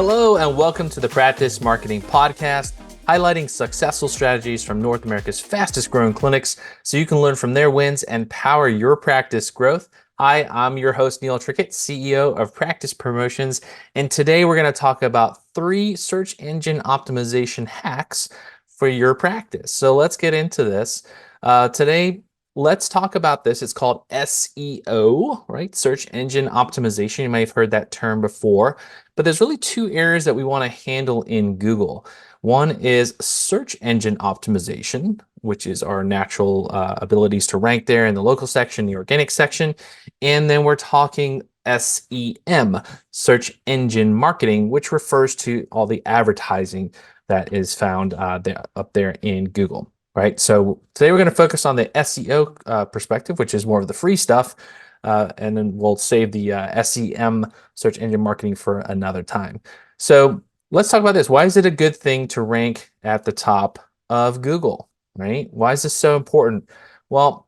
Hello, and welcome to the Practice Marketing Podcast, highlighting successful strategies from North America's fastest growing clinics so you can learn from their wins and power your practice growth. Hi, I'm your host, Neil Trickett, CEO of Practice Promotions, and today we're going to talk about 3 search engine optimization hacks for your practice. So let's get into this. Today, let's talk about this. It's called SEO, right? Search engine optimization. You may have heard that term before. But there's really 2 areas that we want to handle in Google. One is search engine optimization, which is our natural abilities to rank there in the local section, the organic section. And then we're talking SEM, search engine marketing, which refers to all the advertising that is found up there in Google. Right. So today we're going to focus on the SEO perspective, which is more of the free stuff. And then we'll save the SEM, search engine marketing, for another time. So let's talk about this. Why is it a good thing to rank at the top of Google, right? Why is this so important? Well,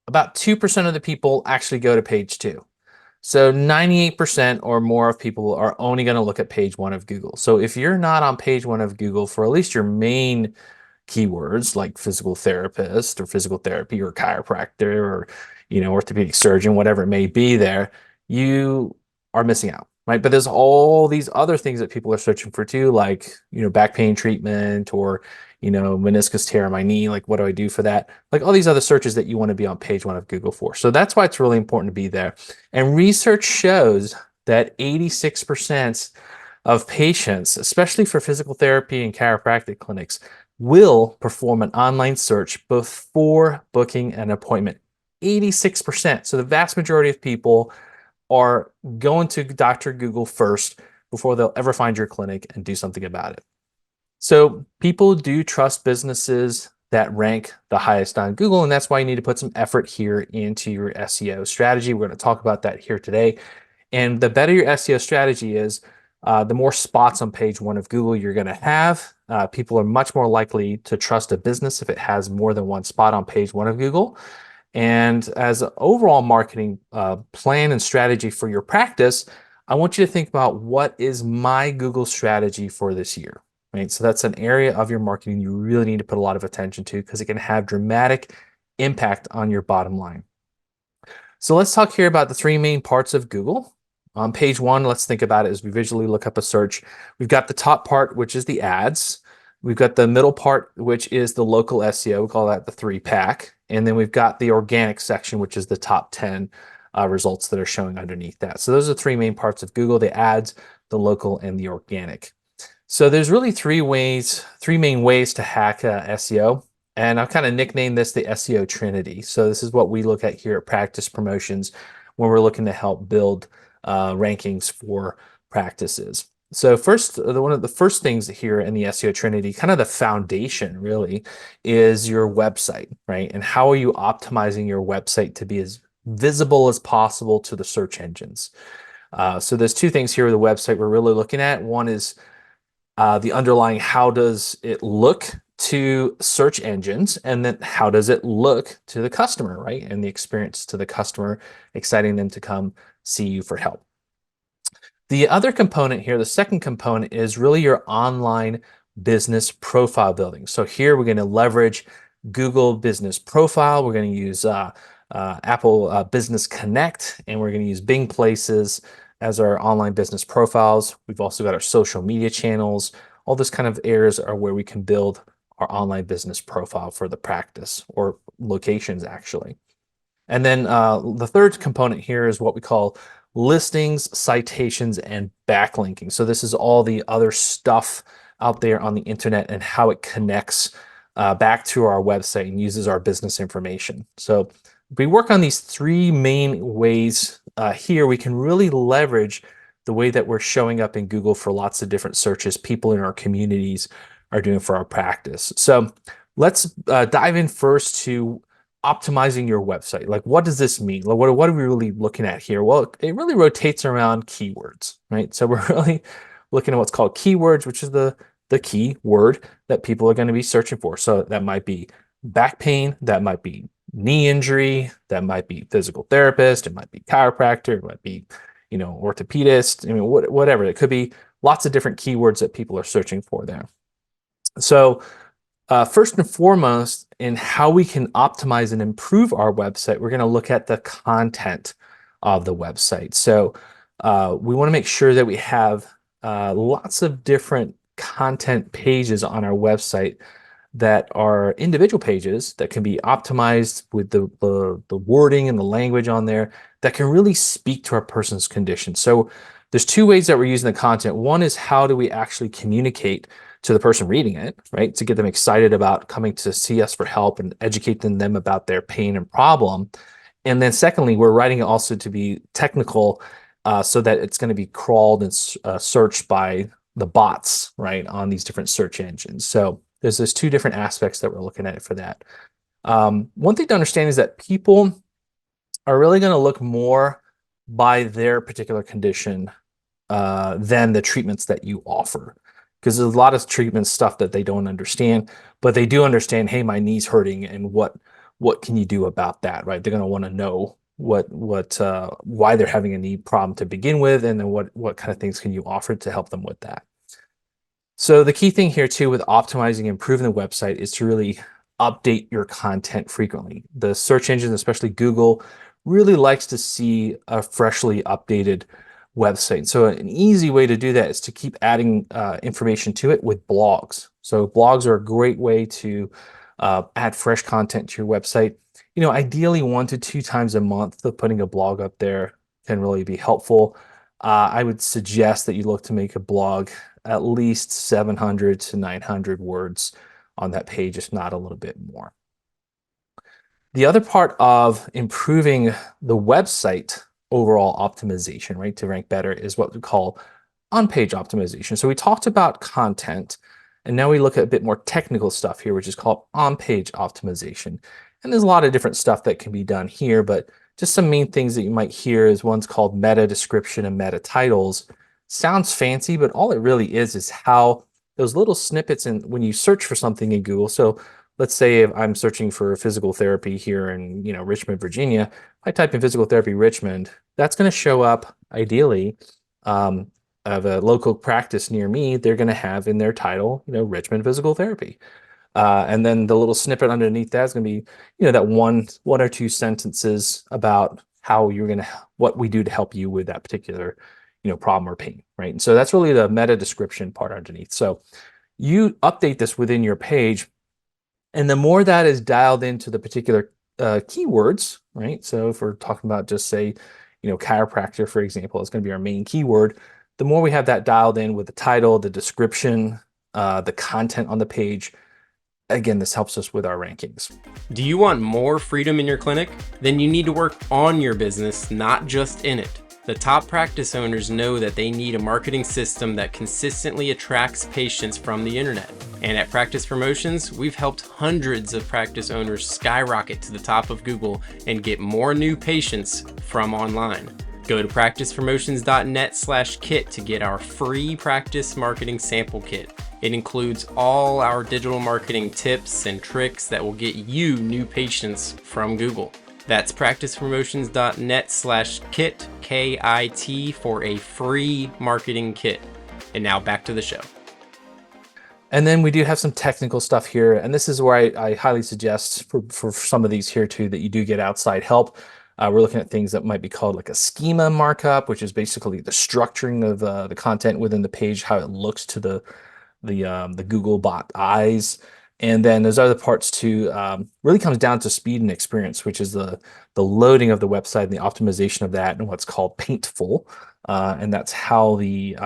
about 2% of the people actually go to page 2. So 98% or more of people are only going to look at page 1 of Google. So if you're not on page 1 of Google for at least your main keywords like physical therapist or physical therapy or chiropractor or orthopedic surgeon, whatever it may be there, you are missing out, right? But there's all these other things that people are searching for too, like back pain treatment or meniscus tear in my knee, like what do I do for that? Like all these other searches that you want to be on page 1 of Google for. So that's why it's really important to be there. And research shows that 86% of patients, especially for physical therapy and chiropractic clinics, will perform an online search before booking an appointment. 86%. So the vast majority of people are going to Dr. Google first before they'll ever find your clinic and do something about it. So people do trust businesses that rank the highest on Google, and that's why you need to put some effort here into your SEO strategy. We're going to talk about that here today. And the better your SEO strategy is, the more spots on page 1 of Google you're going to have. People are much more likely to trust a business if it has more than 1 spot on page 1 of Google. And as an overall marketing plan and strategy for your practice, I want you to think about, what is my Google strategy for this year, right? So that's an area of your marketing you really need to put a lot of attention to, because it can have dramatic impact on your bottom line. So let's talk here about the 3 main parts of Google. On page 1, let's think about it as we visually look up a search. We've got the top part, which is the ads. We've got the middle part, which is the local SEO. We call that the 3-pack. And then we've got the organic section, which is the top 10 results that are showing underneath that. So those are the 3 main parts of Google: the ads, the local, and the organic. So there's really 3 main ways to hack SEO. And I've kind of nicknamed this the SEO Trinity. So this is what we look at here at Practice Promotions when we're looking to help build rankings for practices. So one of the first things here in the SEO Trinity, kind of the foundation really, is your website, right? And how are you optimizing your website to be as visible as possible to the search engines? So there's 2 things here with the website we're really looking at. One is the underlying, how does it look to search engines, and then how does it look to the customer, right? And the experience to the customer, exciting them to come see you for help. The other component here, the second component, is really your online business profile building. So here we're going to leverage Google Business Profile. We're going to use Apple Business Connect, and we're going to use Bing Places as our online business profiles. We've also got our social media channels. All this kind of areas are where we can build our online business profile for the practice, or locations actually. And then the third component here is what we call listings, citations, and backlinking. So this is all the other stuff out there on the internet and how it connects back to our website and uses our business information. So if we work on these 3 main ways here, we can really leverage the way that we're showing up in Google for lots of different searches people in our communities are doing for our practice. So let's dive in first to optimizing your website. Like, what does this mean? Like, what are we really looking at here? Well, it really rotates around keywords, right? So we're really looking at what's called keywords, which is the key word that people are going to be searching for. So that might be back pain, that might be knee injury, that might be physical therapist, it might be chiropractor, it might be orthopedist. I mean, whatever. It could be lots of different keywords that people are searching for there. So first and foremost, in how we can optimize and improve our website, we're going to look at the content of the website. So we want to make sure that we have lots of different content pages on our website that are individual pages that can be optimized with the wording and the language on there that can really speak to our person's condition. So there's two ways that we're using the content. One is how do we actually communicate to the person reading it, right? To get them excited about coming to see us for help and educating them about their pain and problem. And then secondly, we're writing it also to be technical so that it's going to be crawled and searched by the bots, right, on these different search engines. So there's those two different aspects that we're looking at for that. One thing to understand is that people are really going to look more by their particular condition than the treatments that you offer. Because there's a lot of treatment stuff that they don't understand, but they do understand, hey, my knee's hurting, and what can you do about that, right? They're going to want to know why they're having a knee problem to begin with, and then what kind of things can you offer to help them with that. So the key thing here too with optimizing and improving the website is to really update your content frequently. The search engines, especially Google, really likes to see a freshly updated website. So an easy way to do that is to keep adding information to it with blogs. So blogs are a great way to add fresh content to your website. You know, ideally 1 to 2 times a month, putting a blog up there can really be helpful. I would suggest that you look to make a blog at least 700 to 900 words on that page, if not a little bit more. The other part of improving the website overall optimization, right, to rank better is what we call on-page optimization. So we talked about content, and now we look at a bit more technical stuff here, which is called on-page optimization. And there's a lot of different stuff that can be done here, but just some main things that you might hear is one's called meta description and meta titles. Sounds fancy, but all it really is how those little snippets in when you search for something in Google. So let's say if I'm searching for physical therapy here in Richmond, Virginia, if I type in physical therapy Richmond, that's going to show up ideally of a local practice near me. They're going to have in their title, Richmond Physical Therapy. And then the little snippet underneath that is going to be, that one or two sentences about how what we do to help you with that particular, problem or pain, right? And so that's really the meta description part underneath. So you update this within your page, and the more that is dialed into the particular keywords, right? So if we're talking about just say, chiropractor, for example, is going to be our main keyword. The more we have that dialed in with the title, the description, the content on the page, again, this helps us with our rankings. Do you want more freedom in your clinic? Then you need to work on your business, not just in it. The top practice owners know that they need a marketing system that consistently attracts patients from the internet. And at Practice Promotions, we've helped hundreds of practice owners skyrocket to the top of Google and get more new patients from online. Go to practicepromotions.net/kit to get our free practice marketing sample kit. It includes all our digital marketing tips and tricks that will get you new patients from Google. That's practicepromotions.net/kit, KIT, for a free marketing kit. And now back to the show. And then we do have some technical stuff here. And this is where I highly suggest for some of these here too, that you do get outside help. We're looking at things that might be called like a schema markup, which is basically the structuring of the content within the page, how it looks to the Google bot eyes. And then there's other parts too, really comes down to speed and experience, which is the loading of the website and the optimization of that and what's called paintful. And that's how the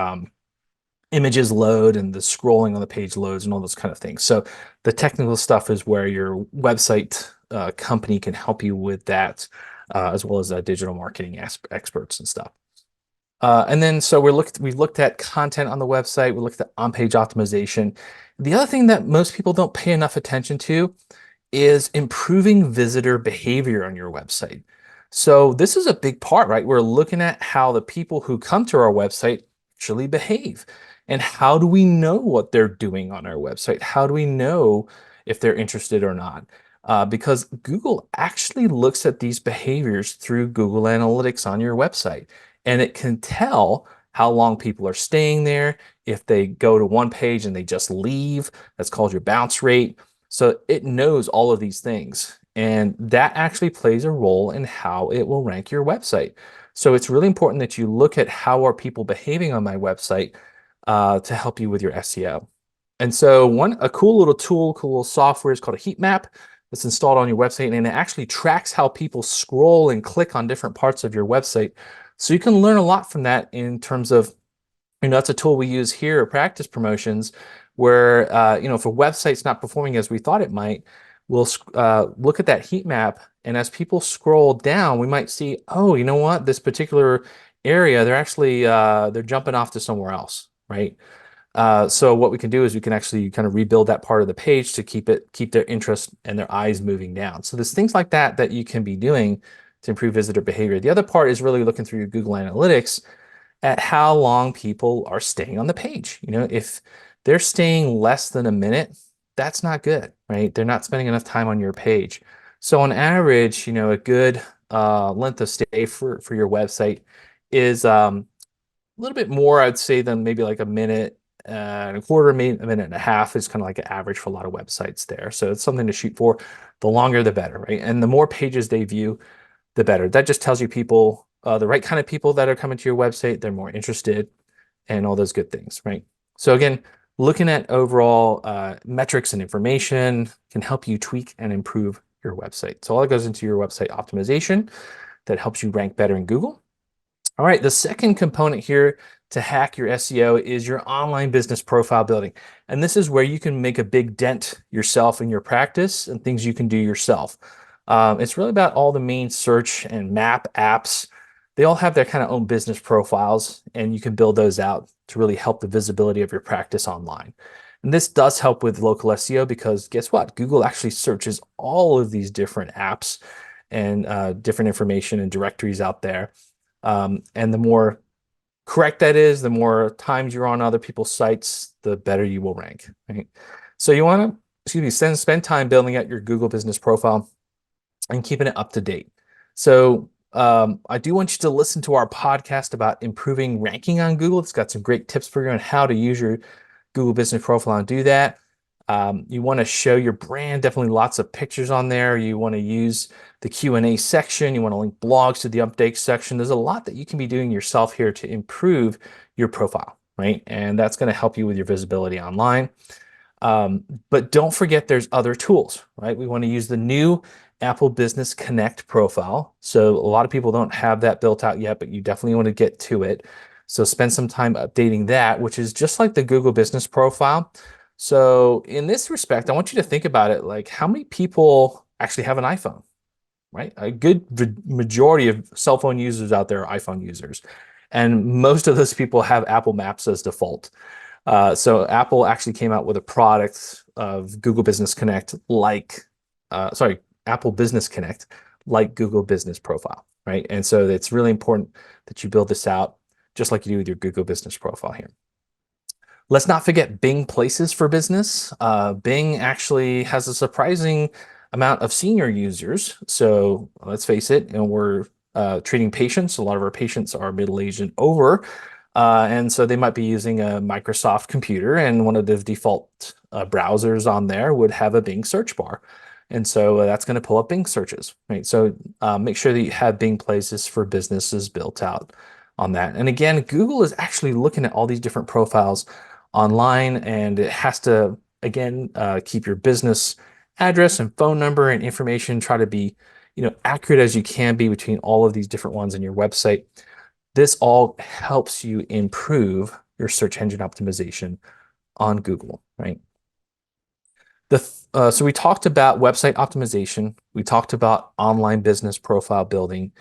images load and the scrolling on the page loads and all those kind of things. So the technical stuff is where your website company can help you with that, as well as digital marketing experts and stuff. And then so we've looked at content on the website. We looked at on-page optimization. The other thing that most people don't pay enough attention to is improving visitor behavior on your website. So this is a big part, right? We're looking at how the people who come to our website actually behave. And how do we know what they're doing on our website? How do we know if they're interested or not? Because Google actually looks at these behaviors through Google Analytics on your website, and it can tell how long people are staying there. If they go to one page and they just leave, that's called your bounce rate. So it knows all of these things. And that actually plays a role in how it will rank your website. So it's really important that you look at how are people behaving on my website to help you with your SEO. And so a cool little tool, cool little software is called a heat map that's installed on your website, and it actually tracks how people scroll and click on different parts of your website. So you can learn a lot from that in terms of, that's a tool we use here at Practice Promotions, where, if a website's not performing as we thought it might, we'll look at that heat map. And as people scroll down, we might see, oh, you know what, this particular area, they're actually, they're jumping off to somewhere else, right? So what we can do is we can actually kind of rebuild that part of the page to keep their interest and their eyes moving down. So there's things like that that you can be doing to improve visitor behavior. The other part is really looking through your Google Analytics at how long people are staying on the page. If they're staying less than a minute, that's not good, right? They're not spending enough time on your page. So on average, a good length of stay for your website is a little bit more, I'd say, than maybe like a minute and a quarter, maybe a minute and a half is kind of like an average for a lot of websites there. So it's something to shoot for. The longer, the better, right? And the more pages they view, the better. That just tells you people, the right kind of people that are coming to your website, they're more interested and all those good things, right? So again, looking at overall metrics and information can help you tweak and improve your website. So all that goes into your website optimization that helps you rank better in Google. All right, the second component here to hack your SEO is your online business profile building. And this is where you can make a big dent yourself in your practice and things you can do yourself. It's really about all the main search and map apps. They all have their kind of own business profiles, and you can build those out to really help the visibility of your practice online. And this does help with local SEO because guess what? Google actually searches all of these different apps and different information and directories out there. And the more correct that is, the more times you're on other people's sites, the better you will rank, right? So you want to, spend time building out your Google business profile and keeping it up to date. So I do want you to listen to our podcast about improving ranking on Google. It's got some great tips for you on how to use your Google business profile and do that. You want to show your brand, definitely lots of pictures on there. You want to use the Q&A section. You want to link blogs to the update section. There's a lot that you can be doing yourself here to improve your profile, right? And that's going to help you with your visibility online. But don't forget there's other tools, right? We want to use the new Apple Business Connect profile. So a lot of people don't have that built out yet, but you definitely want to get to it. So spend some time updating that, which is just like the Google Business Profile. So in this respect, I want you to think about it like how many people actually have an iPhone, right? A good majority of cell phone users out there are iPhone users. And most of those people have Apple Maps as default. So Apple actually came out with a product of Google Business Connect Apple Business Connect like Google Business Profile, right? And so it's really important that you build this out just like you do with your Google Business Profile here. Let's not forget Bing Places for Business. Bing actually has a surprising amount of senior users. So let's face it, we're treating patients. A lot of our patients are middle-aged and over. And so they might be using a Microsoft computer, and one of the default browsers on there would have a Bing search bar. And so that's going to pull up Bing searches, right? So make sure that you have Bing Places for Businesses built out on that. And again, Google is actually looking at all these different profiles online, and it has to, again, keep your business address and phone number and information, try to be, accurate as you can be between all of these different ones in your website. This all helps you improve your search engine optimization on Google, right? So we talked about website optimization. We talked about online business profile building.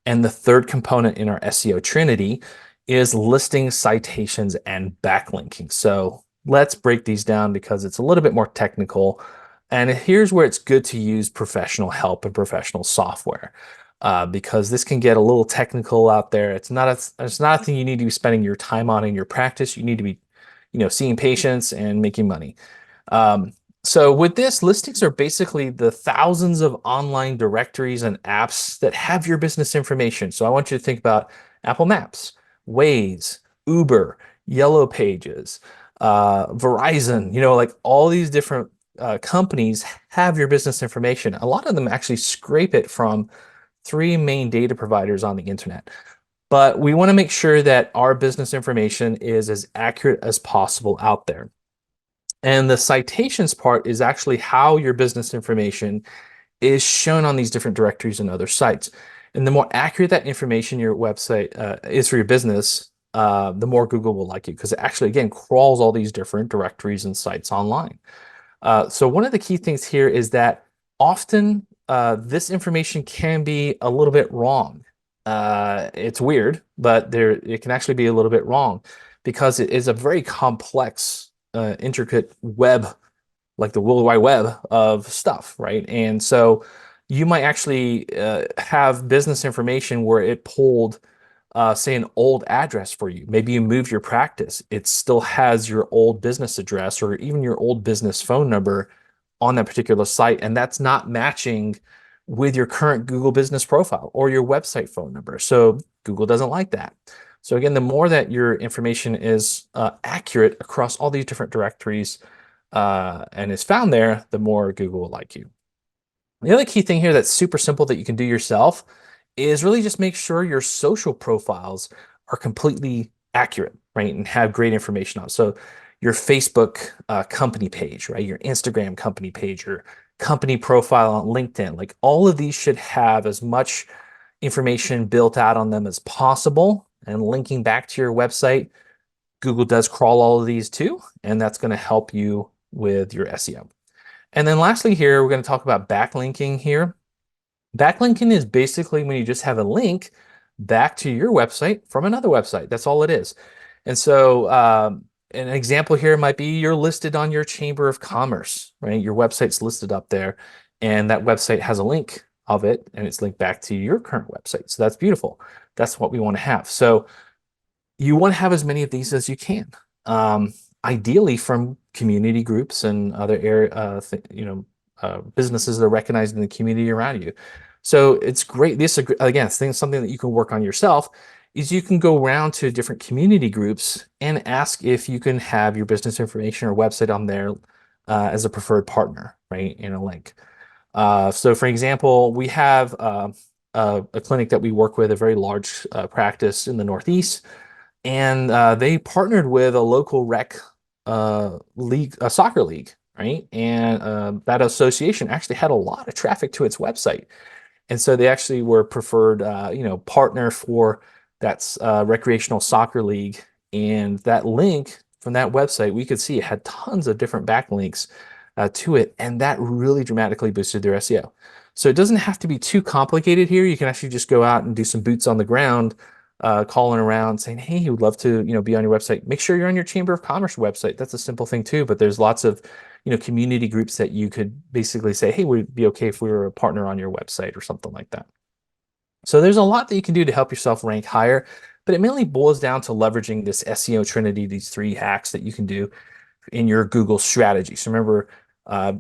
And the third component in our SEO Trinity is listing citations and backlinking. So let's break these down because it's a little bit more technical. And here's where it's good to use professional help and professional software. Because this can get a little technical out there. It's not a thing you need to be spending your time on in your practice. You need to be, seeing patients and making money. So with this, listings are basically the thousands of online directories and apps that have your business information. So I want you to think about Apple Maps, Waze, Uber, Yellow Pages, Verizon, like all these different companies have your business information. A lot of them actually scrape it from three main data providers on the internet. But we want to make sure that our business information is as accurate as possible out there. And the citations part is actually how your business information is shown on these different directories and other sites. And the more accurate that information your website is for your business, the more Google will like you because it actually, again, crawls all these different directories and sites online. So one of the key things here is that often this information can be a little bit wrong. It's weird, but it can actually be a little bit wrong because it is a very complex, intricate web, like the World Wide Web of stuff, right? And so you might actually have business information where it pulled, say, an old address for you. Maybe you moved your practice. It still has your old business address or even your old business phone number on that particular site, and that's not matching with your current Google business profile or your website phone number. So Google doesn't like that. So again, the more that your information is accurate across all these different directories and is found there, the more Google will like you. The other key thing here that's super simple that you can do yourself is really just make sure your social profiles are completely accurate, right? And have great information on. So your Facebook company page, right? Your Instagram company page, your company profile on LinkedIn, like all of these should have as much information built out on them as possible. And linking back to your website, Google does crawl all of these too, and that's going to help you with your SEO. And then lastly here, we're going to talk about backlinking here. Backlinking is basically when you just have a link back to your website from another website. That's all it is. And so an example here might be you're listed on your Chamber of Commerce, right? Your website's listed up there, and that website has a link of it, and it's linked back to your current website. So that's beautiful. That's what we want to have. So you want to have as many of these as you can. Ideally from community groups and other area, businesses that are recognized in the community around you. So it's great. This again, something that you can work on yourself is you can go around to different community groups and ask if you can have your business information or website on there as a preferred partner, right? In a link. So for example, we have a clinic that we work with, a very large practice in the Northeast, and they partnered with a local rec league, a soccer league, right? And that association actually had a lot of traffic to its website. And so they actually were preferred, partner for that recreational soccer league. And that link from that website, we could see it had tons of different backlinks to it. And that really dramatically boosted their SEO. So it doesn't have to be too complicated here. You can actually just go out and do some boots on the ground, calling around saying, hey, we'd love to, be on your website. Make sure you're on your Chamber of Commerce website. That's a simple thing too, but there's lots of, community groups that you could basically say, hey, would it be okay if we were a partner on your website or something like that. So there's a lot that you can do to help yourself rank higher, but it mainly boils down to leveraging this SEO trinity, these three hacks that you can do in your Google strategy. So remember,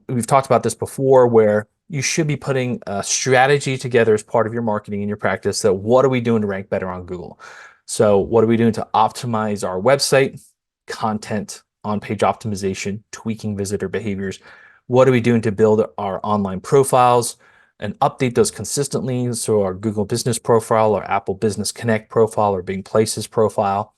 we've talked about this before where you should be putting a strategy together as part of your marketing in your practice. So what are we doing to rank better on Google? So what are we doing to optimize our website, content, on-page optimization, tweaking visitor behaviors? What are we doing to build our online profiles and update those consistently? So our Google Business Profile, our Apple Business Connect profile, or Bing Places profile.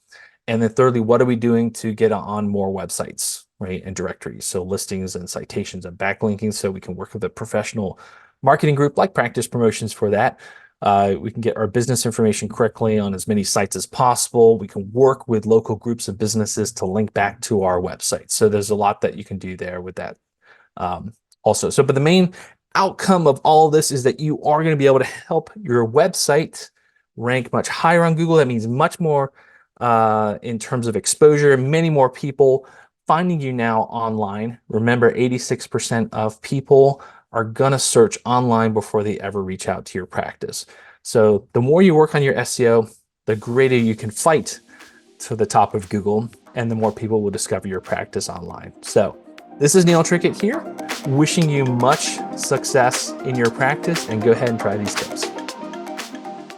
And then thirdly, what are we doing to get on more websites, right? And directories. So listings and citations and backlinking. So we can work with a professional marketing group like Practice Promotions for that. We can get our business information correctly on as many sites as possible. We can work with local groups of businesses to link back to our website. So there's a lot that you can do there with that also. So, but the main outcome of all of this is that you are going to be able to help your website rank much higher on Google. That means much more in terms of exposure, many more people finding you now online. Remember, 86% of people are going to search online before they ever reach out to your practice. So the more you work on your SEO, the greater you can fight to the top of Google, and the more people will discover your practice online. So this is Neil Trickett here, wishing you much success in your practice, and go ahead and try these tips.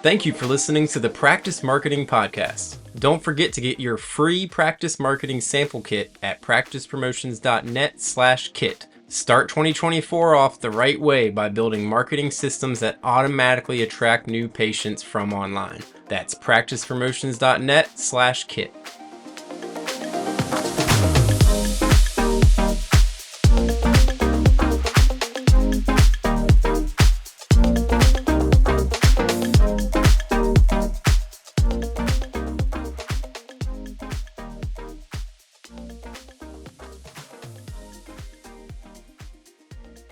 Thank you for listening to the Practice Marketing Podcast. Don't forget to get your free practice marketing sample kit at practicepromotions.net/kit. Start 2024 off the right way by building marketing systems that automatically attract new patients from online. That's practicepromotions.net/kit.